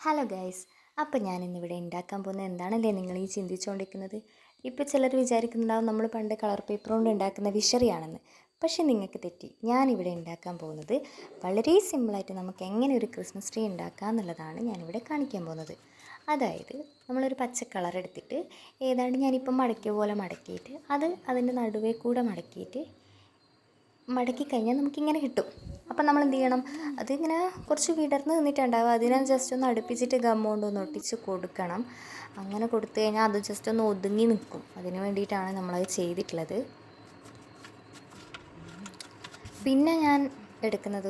Hello guys, അപ്പോൾ ഞാനിന്നിവിടെ ഉണ്ടാക്കാൻ പോകുന്നത് എന്താണല്ലേ നിങ്ങൾ ഈ ചിന്തിച്ചുകൊണ്ടിരിക്കുന്നത്. ഇപ്പോൾ ചിലർ വിചാരിക്കുന്നുണ്ടാവും നമ്മൾ പണ്ട് കളർ പേപ്പർ കൊണ്ട് ഉണ്ടാക്കുന്ന വിഷറിയാണെന്ന്. പക്ഷേ നിങ്ങൾക്ക് തെറ്റി. ഞാനിവിടെ ഉണ്ടാക്കാൻ പോകുന്നത് വളരെ സിമ്പിളായിട്ട് നമുക്ക് എങ്ങനെ ഒരു ക്രിസ്മസ് ട്രീ ഉണ്ടാക്കാം എന്നുള്ളതാണ് ഞാനിവിടെ കാണിക്കാൻ പോകുന്നത്. അതായത് നമ്മളൊരു പച്ച കളർ എടുത്തിട്ട് ഏതാണ്ട് ഞാനിപ്പം മടക്കിയ പോലെ മടക്കിയിട്ട് അതിൻ്റെ നടുവേ കൂടെ മടക്കി കഴിഞ്ഞാൽ നമുക്കിങ്ങനെ കിട്ടും. അപ്പം നമ്മൾ എന്ത് ചെയ്യണം, അതിങ്ങനെ കുറച്ച് വിടർന്ന് നിന്നിട്ടുണ്ടാവുക, അതിനെ ജസ്റ്റ് ഒന്ന് അടുപ്പിച്ചിട്ട് ഗം കൊണ്ടൊന്ന് ഒട്ടിച്ച് കൊടുക്കണം. അങ്ങനെ കൊടുത്തു കഴിഞ്ഞാൽ അത് ജസ്റ്റ് ഒന്ന് ഒതുങ്ങി നിൽക്കും. അതിന് വേണ്ടിയിട്ടാണ് നമ്മളത് ചെയ്തിട്ടുള്ളത്. പിന്നെ ഞാൻ എടുക്കുന്നത്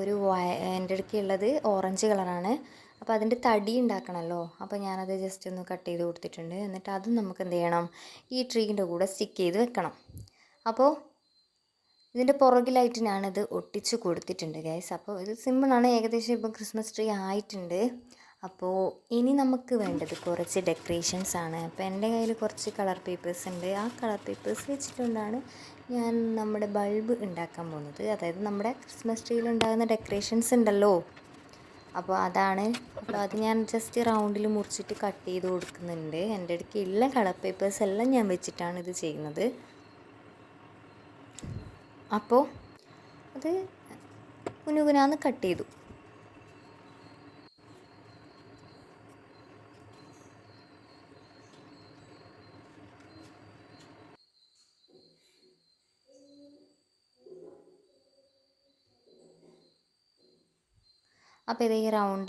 എൻ്റെ അടുക്കുള്ളത് ഓറഞ്ച് കളറാണ്. അപ്പോൾ അതിൻ്റെ തടി ഉണ്ടാക്കണമല്ലോ, അപ്പോൾ ഞാനത് ജസ്റ്റ് ഒന്ന് കട്ട് ചെയ്ത് കൊടുത്തിട്ടുണ്ട്. എന്നിട്ട് അതും നമുക്ക് എന്ത് ചെയ്യണം, ഈ ട്രീൻ്റെ കൂടെ സ്റ്റിക്ക് ചെയ്ത് വെക്കണം. അപ്പോൾ ഇതിൻ്റെ പുറകിലായിട്ട് ഞാനത് ഒട്ടിച്ച് കൊടുത്തിട്ടുണ്ട് ഗൈസ്. അപ്പോൾ ഇത് സിമ്പിളാണ്, ഏകദേശം ഇപ്പോൾ ക്രിസ്മസ് ട്രീ ആയിട്ടുണ്ട്. അപ്പോൾ ഇനി നമുക്ക് വേണ്ടത് കുറച്ച് ഡെക്കറേഷൻസ് ആണ്. അപ്പോൾ എൻ്റെ കയ്യിൽ കുറച്ച് കളർ പേപ്പേഴ്സ് ഉണ്ട്. ആ കളർ പേപ്പേഴ്സ് വെച്ചിട്ടുകൊണ്ടാണ് ഞാൻ നമ്മുടെ ബൾബ് ഉണ്ടാക്കാൻ പോകുന്നത്. അതായത് നമ്മുടെ ക്രിസ്മസ് ട്രീയിൽ ഉണ്ടാകുന്ന ഡെക്കറേഷൻസ് ഉണ്ടല്ലോ, അപ്പോൾ അതാണ്. അപ്പോൾ അത് ഞാൻ ജസ്റ്റ് റൗണ്ടിൽ മുറിച്ചിട്ട് കട്ട് ചെയ്ത് കൊടുക്കുന്നുണ്ട്. എൻ്റെ അടുത്തുള്ള കളർ പേപ്പേഴ്സ് എല്ലാം ഞാൻ വെച്ചിട്ടാണ് ഇത് ചെയ്യുന്നത്. അപ്പോൾ അത് കുനുകുനാന്ന് കട്ട് ചെയ്തു. അപ്പോൾ ഇത് ഈ റൗണ്ട്